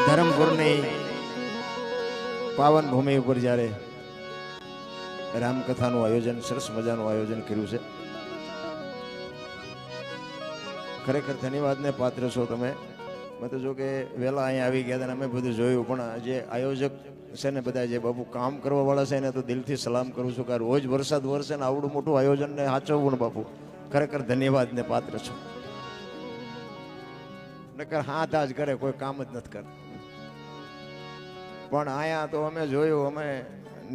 ધરમપુરની પાવન ભૂમિ ઉપર જ્યારે રામકથાનું આયોજન, સરસ મજાનું આયોજન કર્યું છે. ખરેખર ધન્યવાદને પાત્ર છો તમે. મેં તો જો કે વહેલા અહીંયા આવી ગયા હતા, અમે બધું જોયું, પણ જે આયોજક છે ને બધા જે બાપુ કામ કરવા વાળા છે એને તો દિલથી સલામ કરું છું કે રોજ વરસાદ વરસે ને આવડું મોટું આયોજન ને સાચવવું ને બાપુ, ખરેખર ધન્યવાદને પાત્ર છો. નકર હાથ જ કરે, કોઈ કામ જ નથી કરતું. પણ અહીંયા તો અમે જોયું, અમે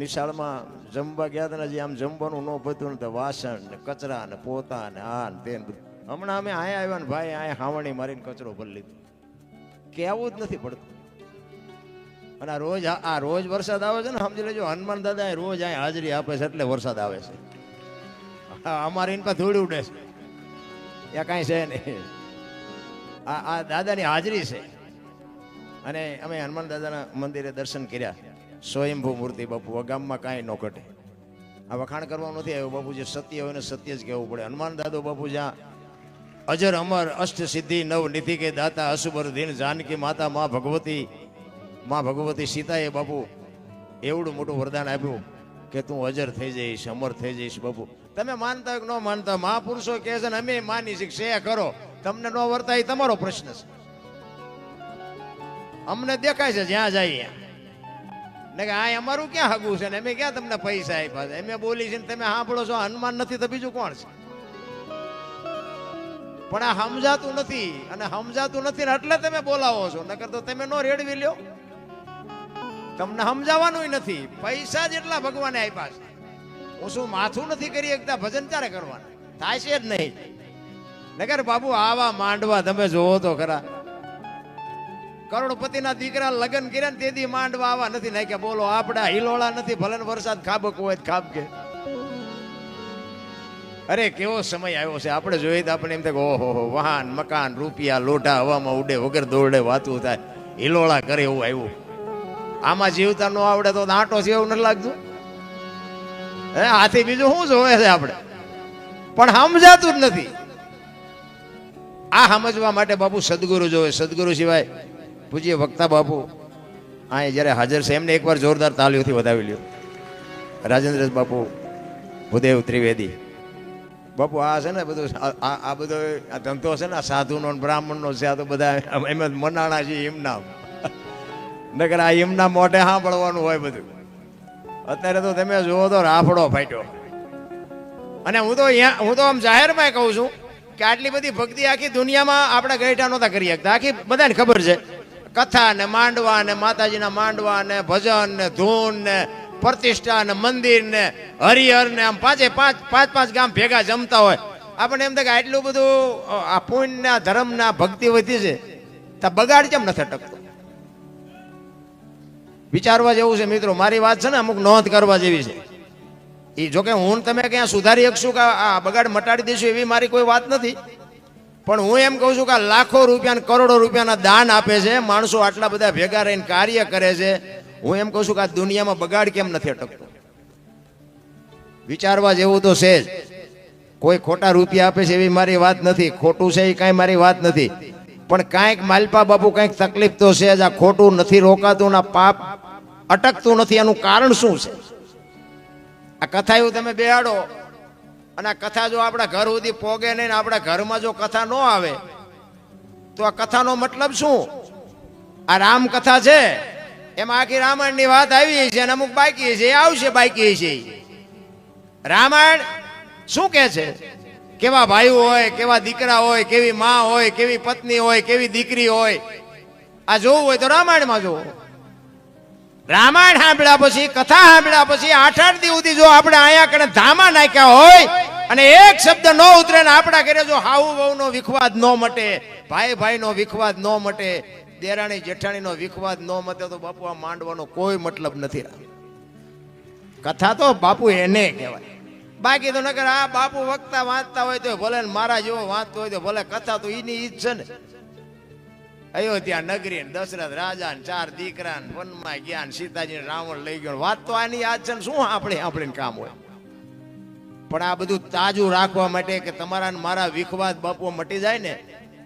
નિશાળમાં જમવા ગયા હતા ને, જે આમ જમવાનું ન પતું ને વાસણ ને કચરા ને પોતા ને આ ને તે. હમણાં અમે અહીંયા આવ્યા ને ભાઈ, અહીંયા હાવણી મારીને કચરો ભરી લીધો. કેવું જ નથી પડતું. અને આ રોજ વરસાદ આવે છે ને, સમજી લેજો હનુમાન દાદા રોજ અહીંયા હાજરી આપે છે એટલે વરસાદ આવે છે. અમારે એની પાસે ધૂળ ઉડે છે, ત્યાં કાંઈ છે નહીં. આ દાદાની હાજરી છે. અને અમે હનુમાન દાદાના મંદિરે દર્શન કર્યા. સ્વયંભૂ મૂર્તિ બાપુ, ગામમાં કાંઈ ન ઘટે. આ વખાણ કરવાનું નથી આવ્યો બાપુ, જે સત્ય હોય ને સત્ય જ કહેવું પડે. હનુમાન દાદો બાપુ જ્યાં અજર અમર અષ્ટ સિદ્ધિ નવ નિધિ કે દાતા અસુબર ધીન જાનકી માતા માં ભગવતી સીતાએ બાપુ એવડું મોટું વરદાન આપ્યું કે તું અજર થઈ જઈશ, અમર થઈ જઈશ. બાપુ તમે માનતા હોય કે ન માનતા, મહાપુરુષો કહે છે ને અમે માની શીખ કરો. તમને ન વર્તાય તમારો પ્રશ્ન છે. અમને દેખાય છે જ્યાં જાય ને કે આ અમારું ક્યાં હગું છે ને અમે ક્યાં તમને પૈસા આપ્યા છે. અમે બોલી છે ને તમે સાંભળો છો. હનુમાન નથી તો બીજું કોણ છે? પણ આ સમજાતું નથી, અને સમજાતું નથી ને એટલે તમે બોલાવો છો. નકર તો તમે નો રેડવી લ્યો. તમને સમજાવવાનું નથી. પૈસા જેટલા ભગવાને આપ્યા છે. હું શું માથું નથી કરી એકતા ભજન ક્યારે કરવાના થાય છે જ નહીં. નકર બાબુ આવા માંડવા તમે જોવો તો ખરા. કરોડપતિના દીકરા લગ્ન કર્યા ને તેથી માંડવા આવા નથી નાખ્યા. બોલો આપડા હિલોળા નથી, ભલે વરસાદ ખાબક હોય ખાબ કે. અરે કેવો સમય આવ્યો છે. આપણે જોઈએ તો આપણે એમ થાય ઓહો વાહન મકાન રૂપિયા લોઢા હવામાં ઉડે, વગર દોડે વાતું થાય, હિલોળા કરે એવું આવ્યું. આમાં જીવતા ન આવડે તો આંટો છે એવું નથી લાગતું? હે આથી બીજું શું જોવે છે આપણે? પણ સમજાતું જ નથી. આ સમજવા માટે બાપુ સદગુરુ જોવે. સદગુરુ સિવાય પૂજ્ય વક્તા બાપુ અહીં જયારે હાજર છે એમને એકવાર જોરદાર તાલીઓથી વધાવી લ્યો. રાજેન્દ્ર બાપુ, ભૂદેવ ત્રિવેદી બાપુ, આ છે ને બધું આ બધો આ ધંધો છે ને આ સાધુનો બ્રાહ્મણનો છે. આ તો બધા એમ જ મનાણા છે એમના. નકર આ એમના મોઢે સાંભળવાનું હોય બધું. અત્યારે તો તમે જુઓ તો રાફડો ફાટ્યો. અને હું તો આમ જાહેરમાં કહું છું કે આટલી બધી ભક્તિ આખી દુનિયામાં આપણે ગઈઠા નહોતા કરી શકતા. આખી બધાને ખબર છે. કથા ને માંડવા ને માતાજીના માંડવા ને ભજન ને ધૂન ને પ્રતિષ્ઠા ને મંદિર ને હરિહર ને આમ પાંચ ગામ ભેગા જમતા હોય. આપણને એમ થાય કે આટલું બધું આ પુણ્ય ધર્મ ના ભક્તિ વધી છે, તો બગાડ કેમ નથી અટકતો? વિચારવા જેવું છે મિત્રો. મારી વાત છે ને અમુક નોંધ કરવા જેવી છે. એ જોકે હું તમે ક્યાં સુધારી શકશું કે આ બગાડ મટાડી દઈશું એવી મારી કોઈ વાત નથી. પણ હું એમ કહું છું કે લાખો રૂપિયા કરોડો રૂપિયાના દાન આપે છે માણસો, આટલા બધા ભેગા રહીને કાર્ય કરે છે. હું એમ કહું છું કે આ દુનિયામાં બગાડ કેમ નથી અટકતો? વિચારવા જેવું તો છે જ. કોઈ ખોટા રૂપિયા આપે છે એવી મારી વાત નથી, ખોટું છે એ કાંઈ મારી વાત નથી. પણ કાંઈક માલપા બાપુ કાંઈક તકલીફ તો છે જ. આ ખોટું નથી રોકાતું, ના પાપ અટકતું નથી. એનું કારણ શું છે? આ કથા એવું તમે બેહાડો અને આ કથા જો આપણા ઘર સુધી પોગે નહીં, આપણા ઘરમાં જો કથા ન આવે તો આ કથાનો મતલબ શું? આ રામ કથા છે એમાં આખી રામાયણની વાત આવી છે અને અમુક બાકી છે, એ આવશે બાકી છે. રામાયણ શું કે છે? કેવા ભાઈ હોય, કેવા દીકરા હોય, કેવી માં હોય, કેવી પત્ની હોય, કેવી દીકરી હોય. આ જોવું હોય તો રામાયણમાં જોવું. રામાયણ સાંભળ્યા પછી, કથા સાંભળ્યા પછી 8-8 દી સુધી જો આપણે અહીંયા કને ધામા નાખ્યા હોય અને એક શબ્દ ન ઉતરે ને આપણા ઘરે જો હાઉ વહુનો વિખવાદ ન મટે, ભાઈ ભાઈનો વિખવાદ ન મટે, દેરાણી જેઠાણીનો વિખવાદ ન મટે, તો બાપુ આ માંડવાનો કોઈ મતલબ નથી. કથા તો બાપુ એને કહેવાય. બાકી તો નકર આ બાપુ વક્તા વાંચતા હોય તો ભલે, મારા જેવો વાંચતો હોય તો ભલે. કથા તો એની ઈજ છે ને. અયોધ્યા નગરી ને દશરથ રાજા ને 4 દીકરા ને વનમાં ગયા ને સીતાજી રાવણ લઈ ગયો. વાત તો આની યાદ છે ને શું આપણે કામ હોય. પણ આ બધું તાજું રાખવા માટે કે તમારા ને મારા વિખવાદ બાપુ મટી જાય ને,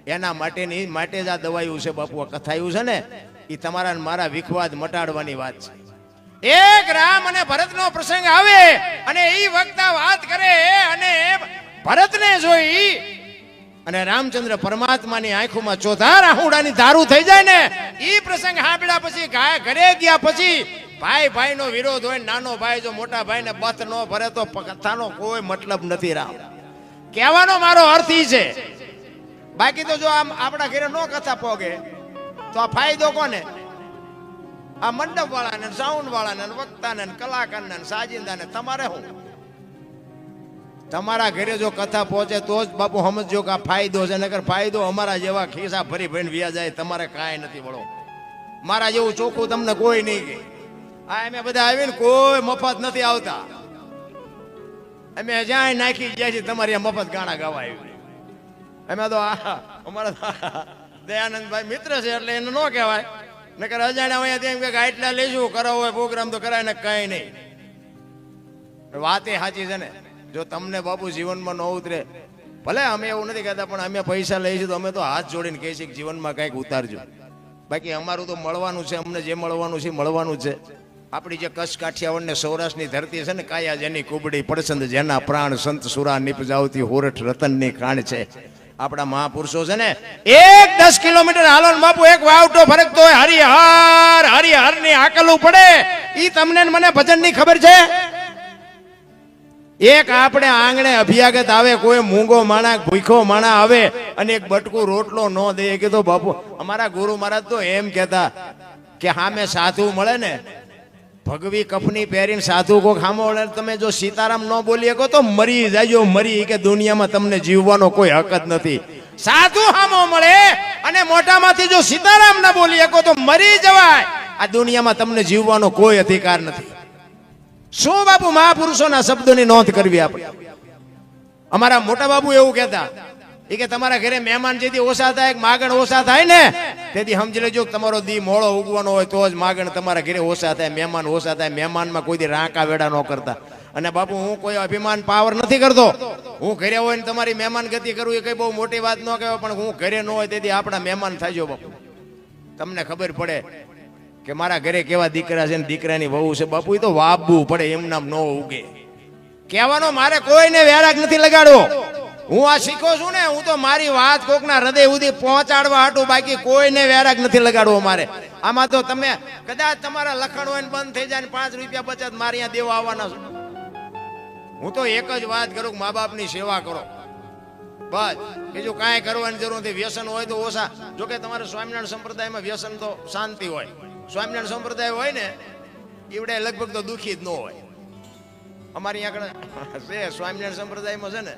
એના માટે જ આ દવાયું છે બાપુ, આ કથાયું છે ને એ તમારા ને મારા વિખવાદ મટાડવાની વાત છે। એક રામ અને ભરતનો પ્રસંગ આવે અને એ વક્તા વાત કરે અને ભરતને જોઈ અને રામચંદ્ર પરમાત્માની આંખોમાં ચોથા રાહુડાની ધારું થઈ જાય ને એ પ્રસંગ સાંભળ્યા પછી ઘરે ગયા પછી ભાઈ ભાઈ નો વિરોધ હોય, નાનો ભાઈ જો મોટા ભાઈ ને બથ નો ભરે તો કથાનો કોઈ મતલબ નથી। રામ કહેવાનો મારો અર્થ ઈ છે, બાકી તો જો આમ આપણા ઘરે નો કથા પોગે તો આ ફાયદો કોને? આ મંડપ વાળાને, સાઉન્ડ વાળાને, વક્તાને, કલાકારને, સાજિંદાને। તમારે શું? તમારા ઘરે જો કથા પહોંચે તો જ બાપુ સમજો કે આ ફાયદો છે, નકર ફાયદો અમારા જેવા ખિસ્સા ભરી ભરીને વ્યા જાય, તમારે કાંઈ નથી વળો। મારા જેવું ચોખ્ખું તમને કોઈ નહીં કે આ અમે બધા આવીને કોઈ મફત નથી આવતા, અમે જ્યાં નાખી જાય છે તમારી મફત ગાણા ગાવા આવી। અમે તો અમારા દયાનંદભાઈ મિત્ર છે એટલે એને ન કહેવાય, નકર અજાણ્યા અહીંયા તેમ કે આટલા લેશું કરાવો હોય પ્રોગ્રામ તો કરાય ને કઈ નહીં। વાત એ સાચી છે ને, જો તમને બાપુ જીવનમાં ન ઉતરે, ભલે અમે એવું નથી કહેતા પણ અમે પૈસા લઈશું તો અમે તો હાથ જોડીને કહીએ છીએ કે જીવનમાં કંઈક ઉતારજો, બાકી અમારું તો મળવાનું છે, અમને જે મળવાનું છે મળવાનું છે। આપણી જે કચ્છ કાઠિયાવાડ ને સૌરાષ્ટ્રની ધરતી છે ને, કાયા જેની કુબડી પડસંદ જેના પ્રાણ સંત સુરા નિપજાવતી હોરઠ રતનની ખાણ છે। આપણા મહાપુરુષો છે ને 10 કિલોમીટર હાલો ને બાપુ એક વાવટો ફરકતો હોય, હરિહર હરિહર ની આકલું પડે। ઈ તમને મને ભજન ની ખબર છે? એક આપણે આંગણે અભિયાગત આવે, કોઈ મૂંગો માણા ભૂખો માણા આવે અને એક બટકું રોટલો ન દે કે તો બાપુ અમારા ગુરુ મહારાજ તો એમ કહેતા કે સામે સાધુ મળે ને, ભગવી કફની પહેરીને સાધુ કોક સામો મળે, તમે જો સીતારામ ન બોલી શકો તો મરી જાજો, મરી કે દુનિયામાં તમને જીવવાનો કોઈ હક જ નથી। સાધુ સામો મળે અને મોઢામાંથી જો સીતારામ ન બોલી શકો તો મરી જવાય, આ દુનિયામાં તમને જીવવાનો કોઈ અધિકાર નથી। શું બાપુ મહાપુરુષોના શબ્દોની નોંધ કરવી આપણે? અમારા મોટા બાબુ એવું કહેતા એ કે તમારા ઘરે મહેમાન જેથી ઓછા થાય, માગણ ઓછા થાય ને તેથી સમજી લેજો કે તમારો દી મોળો ઉગવાનો હોય તો જ માગણ તમારા ઘરે ઓછા થાય, મહેમાન ઓછા થાય। મહેમાનમાં કોઈ દી રાંકા વેડા ન કરતા। અને બાપુ હું કોઈ અભિમાન પાવર નથી કરતો, હું ઘરે હોય ને તમારી મહેમાન ગતિ કરું એ કઈ બહુ મોટી વાત ન કહેવાય, પણ હું ઘરે ન હોય તેથી આપણા મહેમાન થાજો બાપુ। તમને ખબર પડે કે મારા ઘરે કેવા દીકરા છે ને દીકરાની વહુ છે, બાપુ એ તો વાપવું પડે, એમ નામ ન ઉગે। કહેવાનો મારે કોઈને વેરાગ નથી લગાડવો, હું આ શીખો છું ને, હું તો મારી વાત કોકના હૃદય સુધી પહોંચાડવા હાટું, બાકી કોઈને વેરાગ નથી લગાડવો મારે। આમાં તો તમે કદાચ તમારા લખણ હોય ને બંધ થઈ જાય ને 5 રૂપિયા બચત મારે અહીંયા દેવા આવવાના છો। હું તો એક જ વાત કરું, મા બાપની સેવા કરો બસ, બીજું કાંઈ કરવાની જરૂર નથી। વ્યસન હોય તો ઓછા, જોકે તમારે સ્વામિનારાયણ સંપ્રદાયમાં વ્યસન તો શાંતિ હોય, સ્વામિનારાયણ સંપ્રદાય હોય ને એવડે લગભગ તો દુઃખી જ ન હોય। અમારી આગળ છે સ્વામિનારાયણ સંપ્રદાયમાં છે ને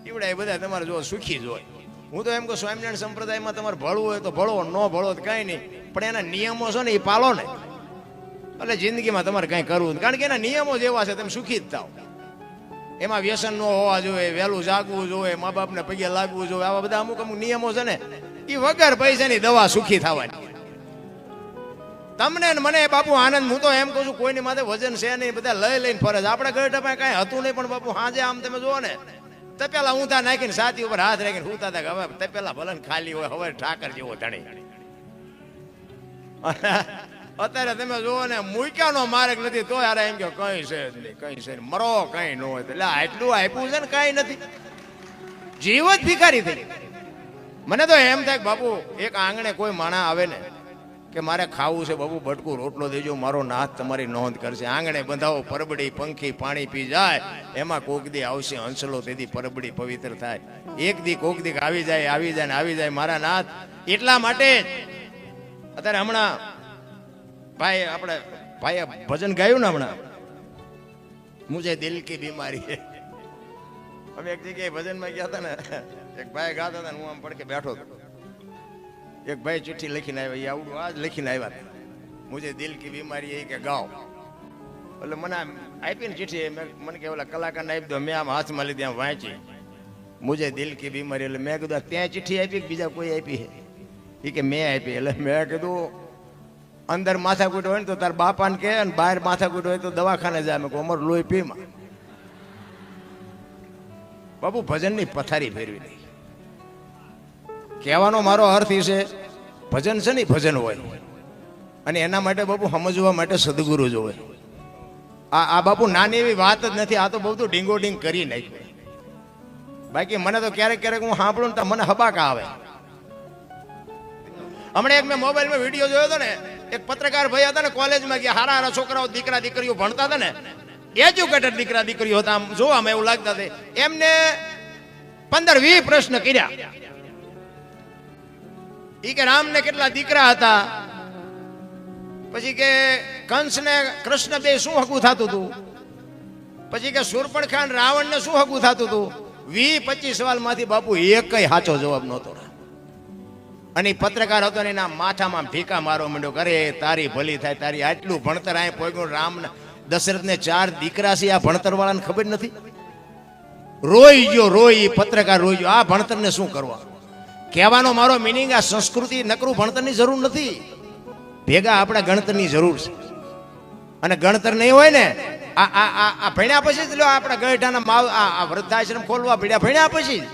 એવડે એ બધા તમારે જો સુખી જ હોય। હું તો એમ કહું સ્વામિનારાયણ સંપ્રદાયમાં તમારે ભળવું હોય તો ભળો, ન ભળો તો કાંઈ નહીં, પણ એના નિયમો છે ને એ પાલો ને, એટલે જિંદગીમાં તમારે કાંઈ કરવું, કારણ કે એના નિયમો જ એવા છે તમે સુખી જ થાવ। એમાં વ્યસન ન હોવા જોઈએ, વહેલું જાગવું જોઈએ, મા બાપને પગે લાગવું જોઈએ, આવા બધા અમુક અમુક નિયમો છે ને એ વગર પૈસાની દવા સુખી થવાની। તમને મને બાપુ આનંદ, હું તો એમ કહું છું કોઈની માથે વજન છે નહીં, બધા લઈ લઈને ફરજ। આપણે ઘર ટપાય કાંઈ હતું નહીં, પણ બાપુ હાજે આમ તમે જુઓ ને તપેલા ઊંધા નાખીને છાતી ઉપર હાથ રાખીને હુતા હતા, હવે તપેલા ભલે ખાલી હોય, હવે ઠાકર જેવો ધણી। અત્યારે તમે જુઓ ને મૂક્યાનો માર્ગ નથી તો યાર એમ કે કઈ છે જ નહીં, કઈ છે મરો કઈ ન હોય, એટલે આટલું આપ્યું છે ને કઈ નથી, જીવ જ ભિખારી થઈ। મને તો એમ થાય બાપુ એક આંગણે કોઈ માણા આવે ને કે મારે ખાવું છે બાપુ બટકું રોટલો દેજો, મારો નાથ તમારી નોંધ કરશે। આંગણે બંધાવો પરબડી, પંખી પાણી પી જાય, એમાં કોક દી આવશે હંસલો, તેથી પરબડી પવિત્ર થાય। એક દી કોક દી આવી જાય ને આવી જાય મારા નાથ। એટલા માટે અત્યારે હમણાં ભાઈ આપણે ભાઈએ ભજન ગાયું ને હમણાં, મુझे દિલ કી બીમારી है। અમે એક જગ્યાએ ભજનમાં ગયા હતા ને, એક ભાઈ ગાતા હતા ને હું આમ પડકે બેઠો હતો, એક ભાઈ ચિઠ્ઠી લખીને આવ્યા, આવડું આજ લખીને આવ્યા, મુझे દિલ કી બીમારી है કે ગાઓ। એટલે મને આપી ને ચિઠ્ઠી, મને કે ઓલા કલાકારને આપી દો, મેં આમ હાથમાં લીધી આમ વાંચી, મુझे દિલ કી બીમારી। એટલે મેં કીધું ત્યાં ચિઠ્ઠી આપી કે બીજા કોઈ આપી છે? એ કે મેં આપી। એટલે મેં કીધું અંદર માથાકૂટ હોય ને તો તાર બાપાને કહે, ને બહાર માથાકૂટ હોય તો દવાખાને જાય। મેં કહું અમારું લોહી પીમાં બાપુ ભજનની પથારી ફેરવી નહીં। કહેવાનો મારો અર્થ એ છે, ભજન છે ને ભજન હોય, અને એના માટે બાપુ સમજવા માટે સદગુરુ જોવે. આ બાપુ નાની એવી વાત જ નથી, આ તો બધું ડીંગોડીંગ કરી નાખ્યું. બાકી મને તો ક્યારેક ક્યારેક હું સાંભળું ને તો મને હબાકા આવે. હમણાં એક મેં મોબાઈલમાં વિડીયો જોયો હતો ને, એક પત્રકાર ભાઈ હતા ને, કોલેજમાં ગયા, હારા હારા છોકરાઓ દીકરા દીકરીઓ ભણતા હતા ને, એજ્યુકેટેડ દીકરા દીકરીઓ હતા, આમ જોવામાં એવું લાગતા હતા. એમને 15-20 પ્રશ્ન કર્યા. ઈ કે રામને કેટલા દીકરા હતા, પછી કે કંસ ને કૃષ્ણ બે શું હકું થતું હતું, પછી કે શૂર્પણખા ને રાવણ ને શું હકું થતું હતું. 20-25 સવાલમાંથી બાપુ એકય સાચો જવાબ નહોતો. અને પત્રકાર હતો ને એના માથામાં ઠીકા મારવા માંડ્યો, કરે તારી ભલી થાય, તારી આટલું ભણતર આ પોગ્યું, રામ દશરથ ને 4 દીકરા છે, આ ભણતર વાળાને ખબર નથી. રોઈ ગયો, રોઈ, પત્રકાર રોઈ ગયો. આ ભણતર ને શું કરવા? કહેવાનો મારો મિનિંગ, આ સંસ્કૃતિ નકરું ભણતરની જરૂર નથી, ભેગા આપણા ગણતરની જરૂર છે. અને ગણતર નહીં હોય ને, આ ભણ્યા પછી જ લો આપણા ગઢાના માવ આ વૃદ્ધાશ્રમ ખોલવા ભણ્યા પછી જ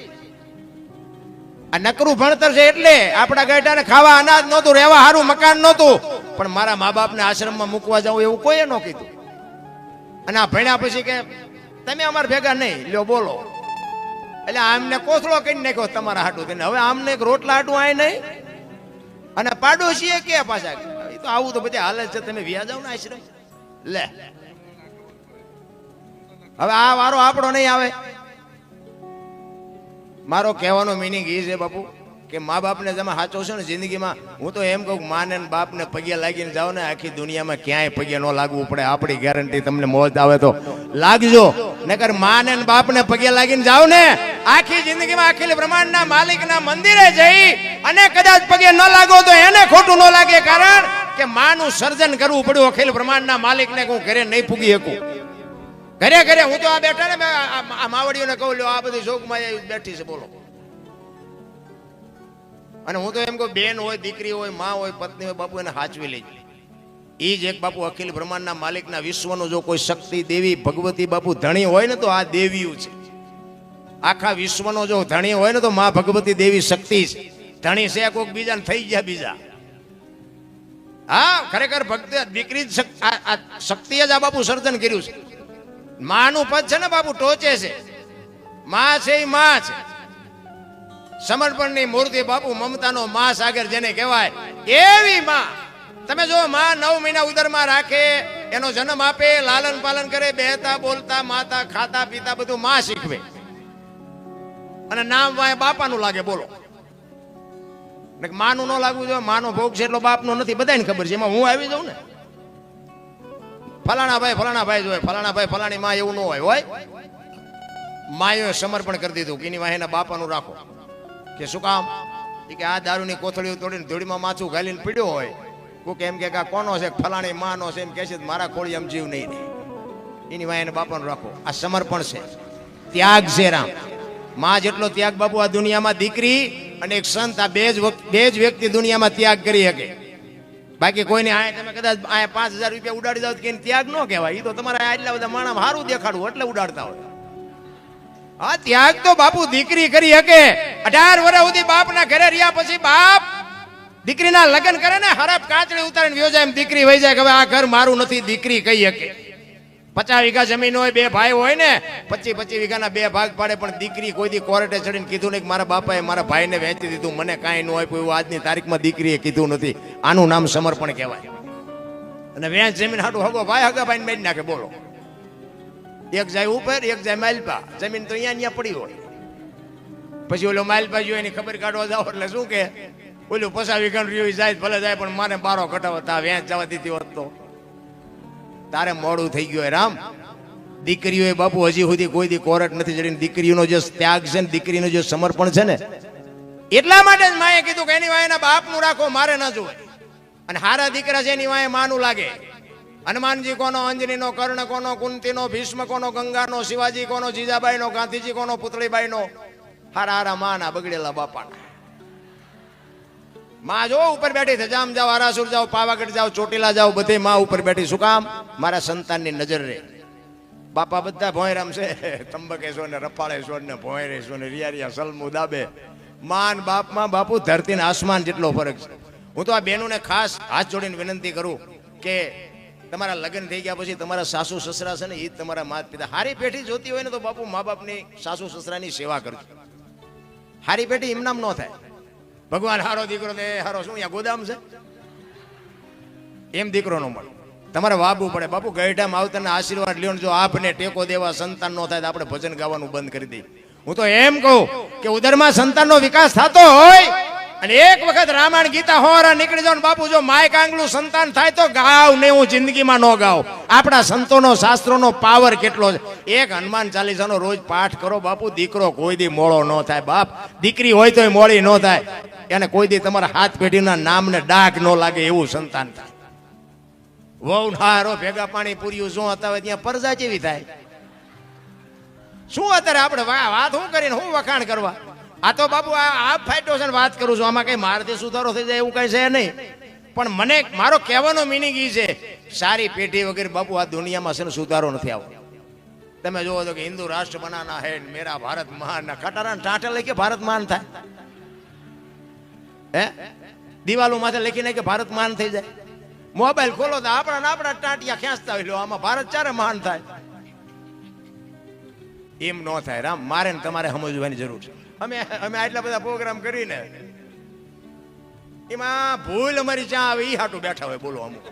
આ નકરું ભણતર છે. એટલે આપણા ગઢાને ખાવા અનાજ નહોતું, રહેવા સારું મકાન નહોતું, પણ મારા મા બાપને આશ્રમમાં મૂકવા જાવ એવું કોઈએ ન કીધું. અને આ ભણ્યા પછી કે તમે અમારા ભેગા નહીં લ્યો, બોલો. એટલે આમને કોથળો કરી નાખ્યો તમારા હાટું થઈને. હવે આમને એક રોટલા હાટું આય નહીં. અને પાડોશીએ કે પાછા એ તો આવું તો બધે હાલે છે, તમે વ્યા જાવ ને આશ્રમ. લે હવે આ વારો આપણો નહીં આવે. મારો કહેવાનો મિનિંગ એ છે બાપુ કે મા બાપને તમે સાચો છો ને જિંદગીમાં, હું તો એમ કહું મા ને બાપને પગે લાગીને જાઓ ને, આખી દુનિયામાં ક્યાંય પગે ન લાગવું પડે. આપણી ગેરંટી, તમને મોજ આવે તો લાગજો, નકર મા ને બાપને પગે લાગીને જાઓ ને, આખી જિંદગીમાં અખિલ બ્રહ્માંડના માલિકના મંદિરે જઈ અને કદાચ પગે ન લાગો તો એને ખોટું ન લાગે, કારણ કે માનું સર્જન કરવું પડ્યું. અખિલ બ્રહ્માંડના માલિકને હું ઘરે નહીં પૂગી શકું. ઘરે ઘરે હું તો આ બેઠા ને આ માવડીઓને કહું, લ્યો આ બધી શોકમાં બેઠી છે, બોલો. અને હું તો એમ કહું, બેન હોય, દીકરી હોય, માં હોય, પત્ની હોય, બાપુ એને હાચવી લેજો. એ જ એક બાપુ અખિલ બ્રહ્માંડના માલિકના વિશ્વનો જો કોઈ શક્તિ દેવી ભગવતી બાપુ ધણી હોય ને, તો આ દેવીઓ છે. આખા વિશ્વનો જો ધણી હોય ને, તો માં ભગવતી દેવી શક્તિ છે. ધણી છે કોઈક બીજાને થઈ ગયા બીજા. હા, ખરેખર ભક્ત દીકરી શક્તિએ જ આ બાપુ સર્જન કર્યું છે. માનું પદ છે ને બાપુ ટોચે છે, માં છે એ માં છે. સમર્પણની મૂર્તિ બાપુ, મમતાનો મા સાગર જેને કહેવાય, એવી માં. તમે જો માં 9 મહિના ઉદરમાં રાખે, એનો જન્મ આપે, લાલન પાલન કરે, બેહતા બોલતા માતા ખાતા પીતા બધું માં શીખવે. અને નામ વાય બાપાનું લાગે, બોલો. માનું ન લાગવું જોઈએ. માનો ભોગ છે એટલો બાપનો નથી, બધાને ખબર છે. એમાં હું આવી જાઉં ને, ફલાણા ભાઈ જોઈએ, ફલાણા ભાઈ ફલાણી માં, એવું ન હોય. માયોએ સમર્પણ કરી દીધું કે એની વાય એના બાપાનું રાખો. કે શું કામ? કે આ દારૂની કોથળીઓ તોડીને ધૂળીમાં માથું ઘાલીને પીડ્યો હોય, કોક એમ કે કોનો છે, ફલાણી માનો છે, એમ કે છે મારા ખોળી આમ જીવ નહીં, એની વાય એને બાપાનું રાખો. આ સમર્પણ છે, ત્યાગ છે. રામ માં જેટલો ત્યાગ બાપુ આ દુનિયામાં દીકરી અને એક સંત, આ બે જ વ્યક્તિ દુનિયામાં ત્યાગ કરી શકે. બાકી કોઈને આ તમે કદાચ આ 5000 રૂપિયા ઉડાડી દો કે ત્યાગ ન કહેવાય. એ તો તમારે આટલા બધા માણસ સારું દેખાડવું એટલે ઉડાડતા હોય. હા, ત્યાગ તો બાપુ દીકરી કરી શકે. 18 વર્ષ સુધી બાપના ઘરે રહ્યા પછી બાપ દીકરીના લગ્ન કરે ને, હરફ કાચડી ઉતારીને વ્યો જાય, એમ દીકરી વહી જાય કે હવે આ ઘર મારું નથી, દીકરી કહી શકે. 50 વીઘા જમીન હોય, 2 ભાઈ હોય ને, 25-25 વીઘાના 2 ભાગ પાડે, પણ દીકરી કોઈ દી કોર્ટે ચડીને કીધું નહીં કે મારા બાપાએ મારા ભાઈને વહેંચી દીધું, મને કાંઈ ન આપ્યું, એવું આજની તારીખમાં દીકરીએ કીધું નથી. આનું નામ સમર્પણ કહેવાય. અને વેચ જમીન હાટું હગો ભાઈ હગા ભાઈને બેન નાખે, બોલો. એક જાય ઉપર, એક જાય માલપા. જમીન તો અહીંયા પડી હોય. પછી ઓલો માલપા જોઈ એની ખબર કાઢવા જાવ એટલે શું કે, ઓલું 50 વીઘાનું રહ્યું જાય ભલે જાય, પણ મારે બારો ઘટાવો તા વેચ જવા દીધી હોત તો તારે મોડું થઈ ગયું. રામ દીકરીઓએ બાપુ હજી સુધી કોઈ દી કોરટ નથી ચડીને. દીકરીઓનો જે ત્યાગ છે ને, દીકરીનું જે સમર્પણ છે ને, એટલા માટે જ માએ કીધું કે એની વાય એના બાપનું રાખો, મારે ન જોવે. અને હારા દીકરા છે એની વાય માનું લાગે. હનુમાનજી કોનો, અંજનીનો, કર્ણ કોનો, કુંતીનો, ભીષ્મ કોનો, ગંગાનો, શિવાજી કોનો, જીજાબાઈનો, ગાંધીજી કોનો, પુતળીબાઈનો. હારા હારા માના બગડેલા બાપાના. માં જો ઉપર બેઠી છે, જામ જાઓ, આરાસુર જાઓ, પાવાગઢ જાઓ, ચોટીલા જાઓ, બધે માં ઉપર બેઠી. શું કામ? મારા સંતાનની નજર રે. બાપા બધા ભોંયરામ છે, તંબકેશ્વર ને રફાળેશ્વર ને ભોંયરેશ્વર ને રિયા સલમુ દાબે. માન બાપમાં બાપુ ધરતી ને આસમાન જેટલો ફરક છે. હું તો આ બહેનોને ખાસ હાથ જોડીને વિનંતી કરું કે તમારા લગ્ન થઈ ગયા પછી તમારા સાસુ સસરા છે ને એ જ તમારા માતા પિતા. હારી પેઢી જોતી હોય ને તો બાપુ મા બાપની સાસુ સસરાની સેવા કરજો. હારી પેઢી ઇમનામ ન થાય. ભગવાન હારો દીકરો દે હારો શું અહીંયા ગોદામ છે એમ દીકરો નો મળે. તમારે વાબવું પડે બાપુ. ગઈઢામાં આવતાના આશીર્વાદ લ્યો. જો આપને ટેકો દેવા સંતાન નો થાય તો આપણે ભજન ગાવાનું બંધ કરી દઈએ. હું તો એમ કહું કે ઉદરમાં સંતાનનો વિકાસ થતો હોય અને એક વખત રામાયણ ગીતા હોરા નીકળી જાવ બાપુ, જો માય કાંગલું સંતાન થાય તો ગાવ ને હું જિંદગીમાં ન ગાવ. આપણા સંતોનો શાસ્ત્રોનો પાવર કેટલો છે. એક હનુમાન ચાલીસાનો રોજ પાઠ કરો બાપુ, દીકરો કોઈ દી મોળો ન થાય. બાપ દીકરી હોય તોય મોળી ન થાય. એને કોઈ દી તમારા હાથ પેઢીના નામને ડાઘ ન લાગે એવું સંતાન થાય. વહુ હારો ભેગા પાણી પૂર્યું શું હતા હોય ત્યાં પરજા જેવી થાય. શું અત્યારે આપણે વાત શું કરીને શું વખાણ કરવા? આ તો બાપુ આ ફાઈટો છે વાત કરું છું. આમાં કઈ મારથી સુધારો થઈ જાય એવું કઈ છે નહીં. પણ મને મારો કહેવાનો મિનિંગ એ છે, સારી પેઢી વગેરે બાપુ આ દુનિયામાં છે ને સુધારો નથી આવતો. તમે જોવો છો કે હિન્દુ રાષ્ટ્ર બનાના હે, મેરા ભારત મહાન, ખટારા ટાંટા લઈ કે ભારત મહાન થાય. હે દિવાલો માથે લખીને કે ભારત મહાન થઈ જાય. મોબાઈલ ખોલો તો આપણા ટાંટિયા ખેંચતા હોય. આમાં ભારત ચારે મહાન થાય. એમ ન થાય રામ. મારે ને તમારે સમજવાની જરૂર છે. અમે આટલા બધા પ્રોગ્રામ કરીને એમાં ભૂલ અમારી ચા આવે એ હાટું બેઠા હોય બોલો અમુક.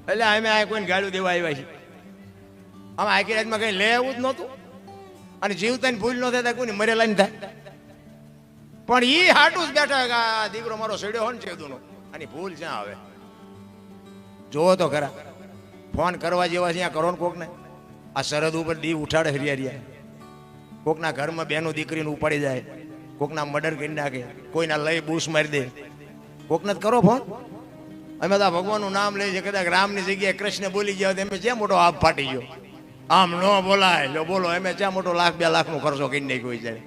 એટલે અમે આ કોઈને ગાળું દેવા આવ્યા છીએ. આમાં આખી રાતમાં કઈ લેવું જ નહોતું અને જીવતાની ભૂલ ન થાય કોઈને મરેલા ન થાય. પણ એ હાટું જ બેઠા કે આ દીકરો મારો સડ્યો હોય ને ચેદુનો અને ભૂલ ક્યાં આવે. જોવો તો ખરા ફોન કરવા જેવા છે કરો ને કોક ને. આ સરહદ ઉપર દી ઉઠાડે હરિયારિયા. કોકના ઘરમાં બેનો દીકરીને ઉપાડી જાય, કોકના મર્ડર કરી નાખે, કોઈના લઈ બૂસ મારી દે. કોકને જ કરો ફોન. અમે તો ભગવાનનું નામ લઈએ છીએ. કદાચ રામની જગ્યાએ કૃષ્ણ બોલી ગયા તો એમ જ્યાં મોટો આપ ફાટી ગયો. આમ ન બોલાય લો બોલો. એમ જ્યાં મોટો લાખ 2 લાખનો ખર્ચો કરી નાખ્યો હોય જાય.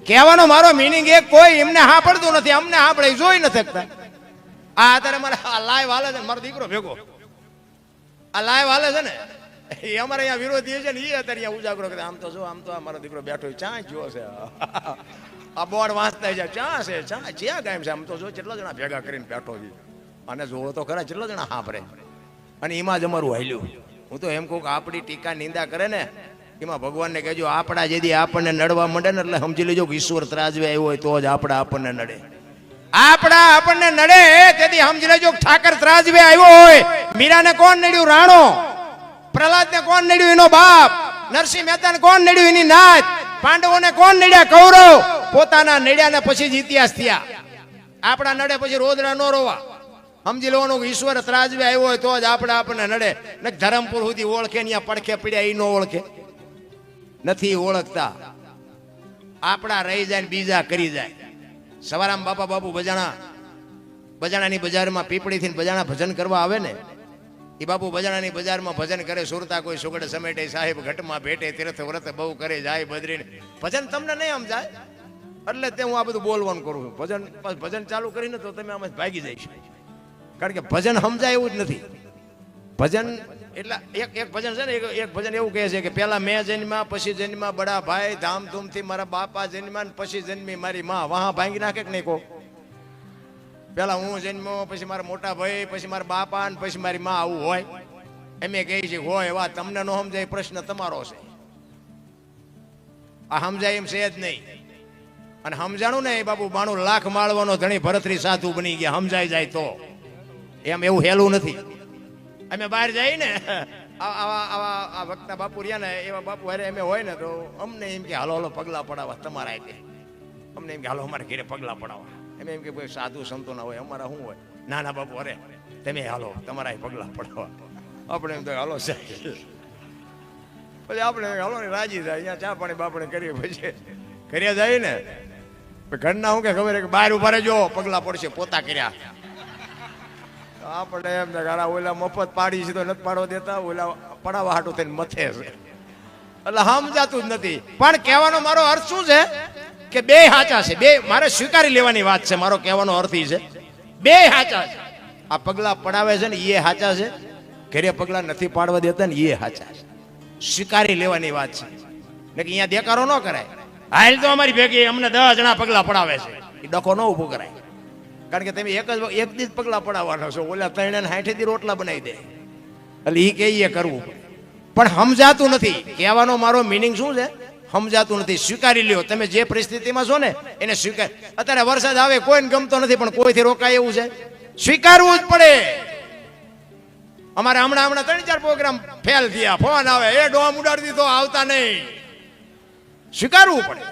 કહેવાનો મારો મિનિંગ એક કોઈ એમને હા પડતું નથી, અમને હા પડે જોઈ નથી શકતા. આ અત્યારે મારે આ લાઈવ હાલે છે મારો દીકરો ભેગો. આ લાઈવ હાલે છે ને એ અમારે અહીંયા વિરોધી છે ને એ અત્યારે અહીંયા ઉજાગરો કરે. આમ તો જો આમ તો મારો દીકરો બેઠો ચા જો છે આ બોર્ડ વાંચતા છે ચા છે ચા જ્યાં ગામ છે. આમ તો જો કેટલા જણા ભેગા કરીને બેઠો છે અને જોવો તો ખરા કેટલા જણા હાંભરે. અને એમાં જ અમારું હાલ્યું. હું તો એમ કહું કે આપણી ટીકા નિંદા કરે ને એમાં ભગવાનને કહેજો આપણા જેથી આપણને નડવા માંડે ને એટલે સમજી લેજો કે ઈશ્વર ત્રાજવે આવ્યો હોય તો જ આપણને નડે. આપણને નડે તેથી સમજી લેજો ઠાકર ત્રાજવે આવ્યો હોય. મીરાને કોણ નડ્યું? રાણો. પ્રહલાદને કોણ નડ્યું? એનો બાપ. નરસિંહ મહેતાને કોણ નડ્યું? એની નાત. પાંડવોને કોણ નડ્યા? કૌરવ. પોતાના નડ્યા ને પછી જ ઇતિહાસ થયા. આપણા નડે પછી રોદડા ન રોવા. સમજી લેવાનું કે ઈશ્વર ત્રાજવે આવ્યો હોય તો જ આપણને નડે. ને ધરમપુર સુધી ઓળખે ને પડખે પડ્યા એ ન ઓળખે. નથી ઓળખતા. આપણા રહી જાય ને બીજા કરી જાય. સવારામ બાપુ બજાણાની બજારમાં પીપળીથી બજાણા ભજન કરવા આવે ને એ બાપુ બજાણાની બજારમાં ભજન કરે. સુરતા કોઈ સુગડ સમેટે, સાહેબ ઘટમાં ભેટે, તીર્થ વ્રત બહુ કરે, જાય બદરીને. ભજન તમને નહીં સમજાય એટલે તે હું આ બધું બોલવાનું કરું છું. ભજન ચાલુ કરીને તો તમે આમાં ભાગી જઈશ. કારણ કે ભજન સમજાય એવું જ નથી. ભજન એટલે એક ભજન છે ને એક ભજન એવું કહે છે કે પેલા મેં જન્મ્યા પછી જન્મ્યા બડા ભાઈ, ધામધૂમથી મારા બાપા જન્મ્યા પછી જન્મી મારી માં. વાહ ભાંગી નાખે કે નહીં કહો? પેલા હું જન્મ્યો પછી મારા મોટા ભાઈ પછી મારા બાપા ને પછી મારી માં. આવું હોય એમ કહે છે હોય. એવા તમને ન સમજાય પ્રશ્ન તમારો છે. આ સમજાય એમ છે જ નહીં. અને સમજાણું ને બાપુ 92 લાખ માળવાનો ધણી ભરતરી સાધુ બની ગયા. સમજાઈ જાય તો એમ એવું હેલું નથી. અમે બહાર જઈએ ને આવા વક્તા બાપુ રહ્યા ને એવા બાપુ અરે અમે હોય ને તો અમને એમ કે હાલો પગલા પડાવવા તમારા એટલે. અમને એમ કે હાલો અમારે ઘરે પગલા પડાવવા. એમ કે ભાઈ સાધુ સંતો ના હોય અમારા શું હોય. નાના બાપુ અરે તમે હાલો તમારા પગલા પડાવવા. આપણે એમ તો હાલો સાહેબ. પછી આપણે હાલો ને રાજી થાય. અહીંયા ચા પાણી બાપણે કરીએ પછી કર્યા જાય ને ઘરના શું કે ખબર કે બહાર ઉભા રહેજો પગલા પડશે પોતા કર્યા. આપણે એમ ને ઓલા મફત પાડી છે તો નથી પાડવા દેતા. ઓલા પડાવવા હાટું થઈને મથે છે એટલે સમજાતું જ નથી. પણ કહેવાનો મારો અર્થ શું છે કે બે હાચા છે. બે મારે સ્વીકારી લેવાની વાત છે. મારો કહેવાનો અર્થ એ છે બે હાચા છે. આ પગલા પડાવે છે ને એ હાચા છે. ઘરે પગલા નથી પાડવા દેતા ને એ હાચા છે. સ્વીકારી લેવાની વાત છે. ને કે અહીંયા દેકારો ન કરાય. હાલ તો અમારી ભેગી અમને 10 જણા પગલા પડાવે છે એ ડખો ન ઊભો કરાય, કારણ કે તમે એક દી જ પગલા પડાવવાનો છો, ઓલા 360 દી રોટલા બનાવી દે, એટલે એ કે કરવું પણ સમજાતું નથી. કહેવાનો મારો મિનિંગ શું છે, સમજાતું નથી. સ્વીકારી લ્યો, તમે જે પરિસ્થિતિમાં છો ને એને સ્વીકાર. અત્યારે વરસાદ આવે કોઈને ગમતો નથી, પણ કોઈથી રોકાય એવું છે? સ્વીકારવું જ પડે. અમારે હમણાં 3-4 પ્રોગ્રામ ફેલ થયા, ફોન આવે એ ડોમ ઉડાડી દીધો, આવતા નહીં. સ્વીકારવું પડે.